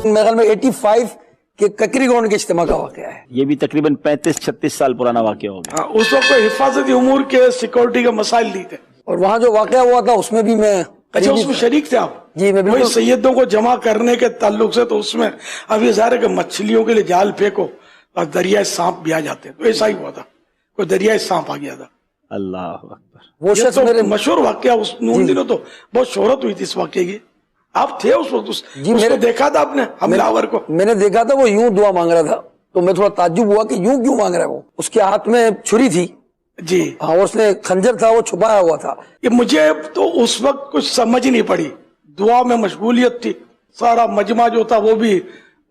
میرے خیال میں 85 کے ککری گراؤنڈ کے اجتماع کا واقعہ ہے. یہ بھی تقریباً 35-36 سال پرانا واقعہ ہو گیا. اس وقت حفاظتی امور کے سیکورٹی کے مسائل نہیں تھے. اور وہاں جو واقعہ ہوا تھا اس میں بھی میں اچھا اس میں شریک تھے آپ؟ جی میں وہی بالکل. سیدوں کو جمع کرنے کے تعلق سے تو اس میں اب یہ ظاہر ہے کہ مچھلیوں کے لیے جال پھینکو اور دریائے سانپ بھی آ جاتے ہیں، تو ایسا ہی ہوا تھا، کوئی دریائے سانپ آ گیا تھا. اللہ اکبر. وہ یہ شخص تو میرے مشہور واقعہ، اس ان دنوں تو بہت شہرت ہوئی تھی اس واقعے کی. آپ تھے اس وقت؟ اس کو دیکھا تھا آپ نے حملہ آور کو؟ میں نے دیکھا تھا، وہ یوں دعا مانگ رہا تھا تو میں تھوڑا تعجب ہوا کہ یوں کیوں مانگ رہا ہے. وہ اس کے ہاتھ میں چھری تھی جی ہاں، اور اس نے خنجر تھا وہ چھپایا ہوا تھا. کہ مجھے تو اس وقت کچھ سمجھ نہیں پڑی، دعا میں مشغولیت تھی، سارا مجمع جو تھا وہ بھی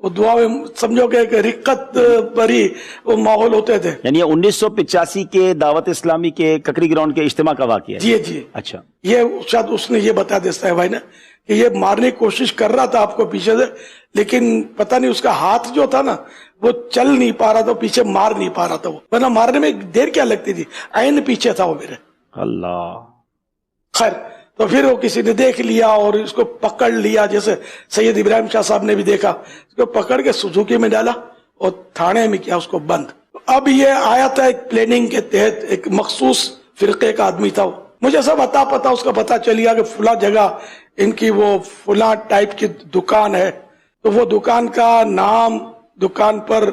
وہ دعا میں سمجھو کہ ایک رقت بری وہ ماحول ہوتے تھے. یعنی 1985 کے دعوت اسلامی کے ککری گراؤنڈ کے اجتماع کا واقعہ ہے. جی جی. اچھا یہ شاید اس نے یہ بتا دیتا ہے بھائی نے کہ یہ مارنے کی کوشش کر رہا تھا آپ کو پیچھے سے، لیکن پتہ نہیں اس کا ہاتھ جو تھا نا وہ چل نہیں پا رہا تھا، پیچھے مار نہیں پا رہا تھا. وہ ورنہ مارنے میں دیر کیا لگتی تھی، عین پیچھے تھا وہ میرے. اللہ. خیر تو پھر وہ کسی نے دیکھ لیا اور اس کو پکڑ لیا، جیسے سید ابراہیم شاہ صاحب نے بھی دیکھا، اس کو پکڑ کے سوزوکی میں ڈالا اور تھانے میں کیا اس کو بند. اب یہ آیا تھا ایک پلاننگ کے تحت، ایک مخصوص فرقے کا آدمی تھا وہ. مجھے سب پتا اس کا پتا چل گیا کہ فلاں جگہ ان کی وہ فلاں ٹائپ کی دکان ہے، تو وہ دکان کا نام، دکان پر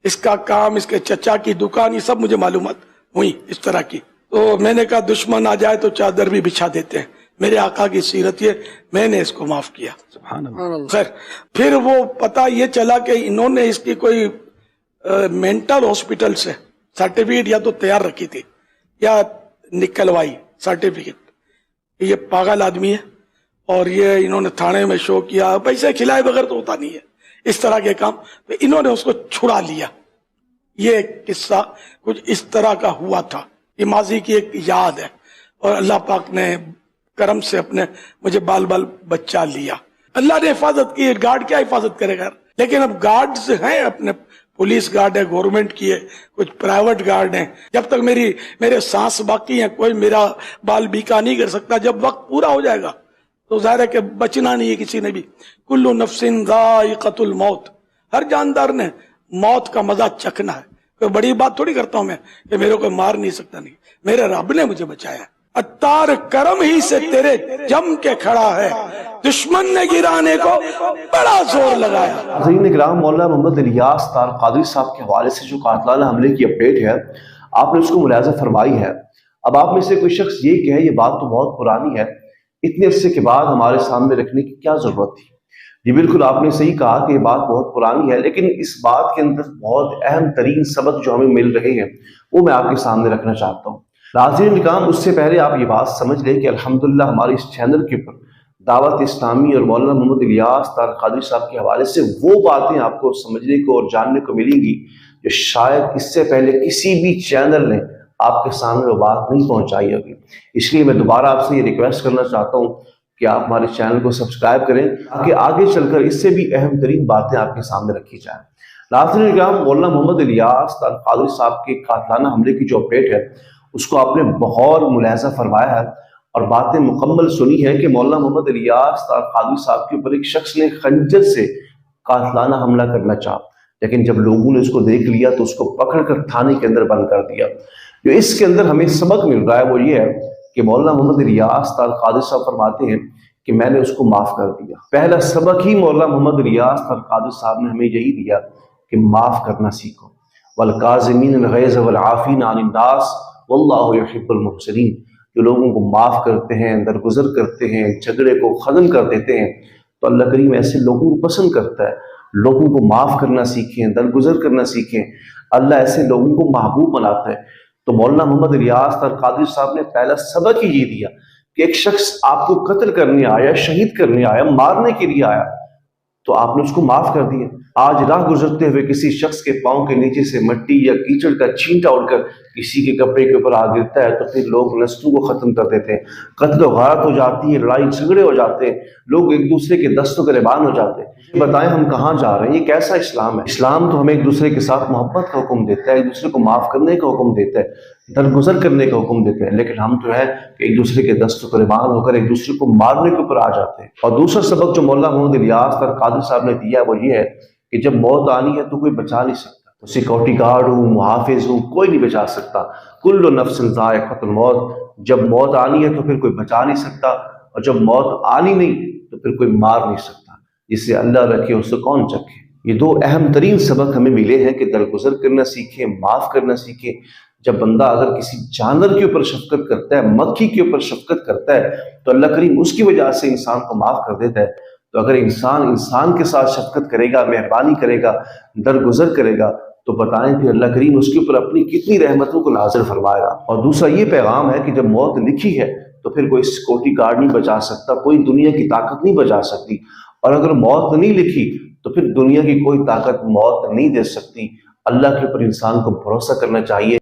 اس کا کام، اس کے چچا کی دکان، یہ سب مجھے معلومات ہوئی اس طرح کی. تو میں نے کہا دشمن آ جائے تو چادر بھی بچھا دیتے ہیں. میرے آقا کی سیرت یہ، میں نے اس کو معاف کیا. سبحان اللہ. خیر پھر وہ پتا یہ چلا کہ انہوں نے اس کی کوئی مینٹل ہاسپٹل سے سرٹیفکیٹ یا تو تیار رکھی تھی یا نکلوائی سرٹیفکیٹ، یہ پاگل آدمی ہے اور یہ انہوں نے تھانے میں شو کیا، پیسے کھلائے بغیر تو ہوتا نہیں ہے اس طرح کے کام. تو انہوں نے اس کو چھڑا لیا. یہ قصہ کچھ اس طرح کا ہوا تھا. یہ ماضی کی ایک یاد ہے، اور اللہ پاک نے کرم سے اپنے مجھے بال بچہ لیا. اللہ نے حفاظت کی. گارڈ کیا حفاظت کرے گا؟ لیکن اب گارڈز ہیں اپنے، پولیس گارڈ ہے، گورنمنٹ کی ہے، کچھ پرائیویٹ گارڈ ہیں. جب تک میرے سانس باقی ہیں کوئی میرا بال بیکا نہیں کر سکتا. جب وقت پورا ہو جائے گا تو ظاہر ہے کہ بچنا نہیں ہے کسی نے بھی. کل نفس ذائقۃ الموت، ہر جاندار نے موت کا مزہ چکھنا ہے. کوئی بڑی بات تھوڑی کرتا ہوں میں کہ میرے کو مار نہیں سکتا، نہیں، میرے رب نے مجھے بچایا. اتار کرم ہی سے تیرے جم کے کھڑا ہے، دشمن نے گرانے کو بڑا زور لگایا. حضرین اکرام، مولانا محمد الیاس طار قادری صاحب کے حوالے سے جو قاتلانہ حملے کی اپڈیٹ ہے آپ نے اس کو ملاحظہ فرمائی ہے. اب آپ میں سے کوئی شخص یہ کہے یہ بات تو بہت پرانی ہے، اتنے عرصے کے بعد ہمارے سامنے رکھنے کی کیا ضرورت تھی؟ جی بالکل آپ نے صحیح کہا کہ یہ بات بہت پرانی ہے، لیکن اس بات کے اندر بہت اہم ترین سبق جو ہمیں مل رہے ہیں وہ میں آپ کے سامنے رکھنا چاہتا ہوں. ناظرین اکرام، اس سے پہلے آپ یہ بات سمجھ لیں کہ الحمدللہ ہمارے اس چینل کے اوپر دعوت اسلامی اور مولانا محمد الیاس طار قادری صاحب کے حوالے سے وہ باتیں آپ کو سمجھنے کو اور جاننے کو ملیں گی جو شاید اس سے پہلے کسی بھی چینل نے آپ کے سامنے وہ بات نہیں پہنچائی ہوگی. اس لیے میں دوبارہ آپ سے یہ ریکویسٹ کرنا چاہتا ہوں کہ آپ ہمارے چینل کو سبسکرائب کریں تاکہ آگے چل کر اس سے بھی اہم ترین باتیں آپ کے سامنے رکھی جائیں. ناظرین اکرام، مولانا محمد الیاس طار قادری صاحب کے قاتلانہ حملے کی جو اپڈیٹ ہے اس کو آپ نے بہت ملاحظہ فرمایا ہے اور باتیں مکمل سنی ہے کہ مولانا محمد الیاس طار قادری صاحب کے اوپر ایک شخص نے خنجر سے قاتلانہ حملہ کرنا چاہا، لیکن جب لوگوں نے اس کو دیکھ لیا تو اس کو پکڑ کر تھانے کے اندر بند کر دیا. جو اس کے اندر ہمیں سبق مل رہا ہے وہ یہ ہے کہ مولانا محمد الیاس طار قادری صاحب فرماتے ہیں کہ میں نے اس کو معاف کر دیا. پہلا سبق ہی مولانا محمد الیاس طار قادری صاحب نے ہمیں یہی دیا کہ معاف کرنا سیکھو. والکاظمین الغیظ والعافین عن الناس واللہ یحب المحسنین. جو لوگوں کو معاف کرتے ہیں، درگزر کرتے ہیں، جھگڑے کو ختم کر دیتے ہیں تو اللہ کریم ایسے لوگوں کو پسند کرتا ہے. لوگوں کو معاف کرنا سیکھیں، درگزر کرنا سیکھیں، اللہ ایسے لوگوں کو محبوب بناتا ہے. تو مولانا محمد الیاس طار قادری صاحب نے پہلا سبق ہی یہ دیا کہ ایک شخص آپ کو قتل کرنے آیا، شہید کرنے آیا، مارنے کے لیے آیا تو آپ نے اس کو معاف کر دیا. آج راہ گزرتے ہوئے کسی شخص کے پاؤں کے نیچے سے مٹی یا کیچڑ کا چھینٹا اڑ کر کسی کے کپڑے کے اوپر آ گرتا ہے تو پھر لوگ نسلوں کو ختم کر دیتے ہیں، قتل و غارت ہو جاتی ہے، لڑائی جھگڑے ہو جاتے ہیں، لوگ ایک دوسرے کے دست و گریبان ہو جاتے ہیں۔ بتائیں ہم کہاں جا رہے ہیں؟ یہ کیسا اسلام ہے؟ اسلام تو ہمیں ایک دوسرے کے ساتھ محبت کا حکم دیتا ہے، ایک دوسرے کو معاف کرنے کا حکم دیتا ہے، درگزر کرنے کا حکم دیتے ہیں، لیکن ہم تو ہے کہ ایک دوسرے کے دست و گریبان ہو کر ایک دوسرے کو مارنے کے اوپر آ جاتے ہیں۔ اور دوسرا سبق جو مولانا محمد الیاس قادری صاحب نے دیا وہ یہ ہے کہ جب موت آنی ہے تو کوئی بچا نہیں سکتا، سیکورٹی گارڈ ہوں، محافظ ہوں، کوئی نہیں بچا سکتا۔ کل نفس ذائقۃ الموت، جب موت آنی ہے تو پھر کوئی بچا نہیں سکتا، اور جب موت آنی نہیں تو پھر کوئی مار نہیں سکتا۔ جسے اللہ رکھے اس سے کون چکھے۔ یہ دو اہم ترین سبق ہمیں ملے ہیں کہ درگزر کرنا سیکھیں، معاف کرنا سیکھیں۔ جب بندہ اگر کسی جانور کے اوپر شفقت کرتا ہے، مکھی کے اوپر شفقت کرتا ہے تو اللہ کریم اس کی وجہ سے انسان کو معاف کر دیتا ہے۔ تو اگر انسان کے ساتھ شفقت کرے گا، مہربانی کرے گا، درگزر کرے گا تو بتائیں پھر اللہ کریم اس کے اوپر اپنی کتنی رحمتوں کو نازل فرمائے گا۔ اور دوسرا یہ پیغام ہے کہ جب موت لکھی ہے تو پھر کوئی سیکورٹی گارڈ نہیں بچا سکتا، کوئی دنیا کی طاقت نہیں بچا سکتی، اور اگر موت نہیں لکھی تو پھر دنیا کی کوئی طاقت موت نہیں دے سکتی۔ اللہ کے اوپر انسان کو بھروسہ کرنا چاہیے۔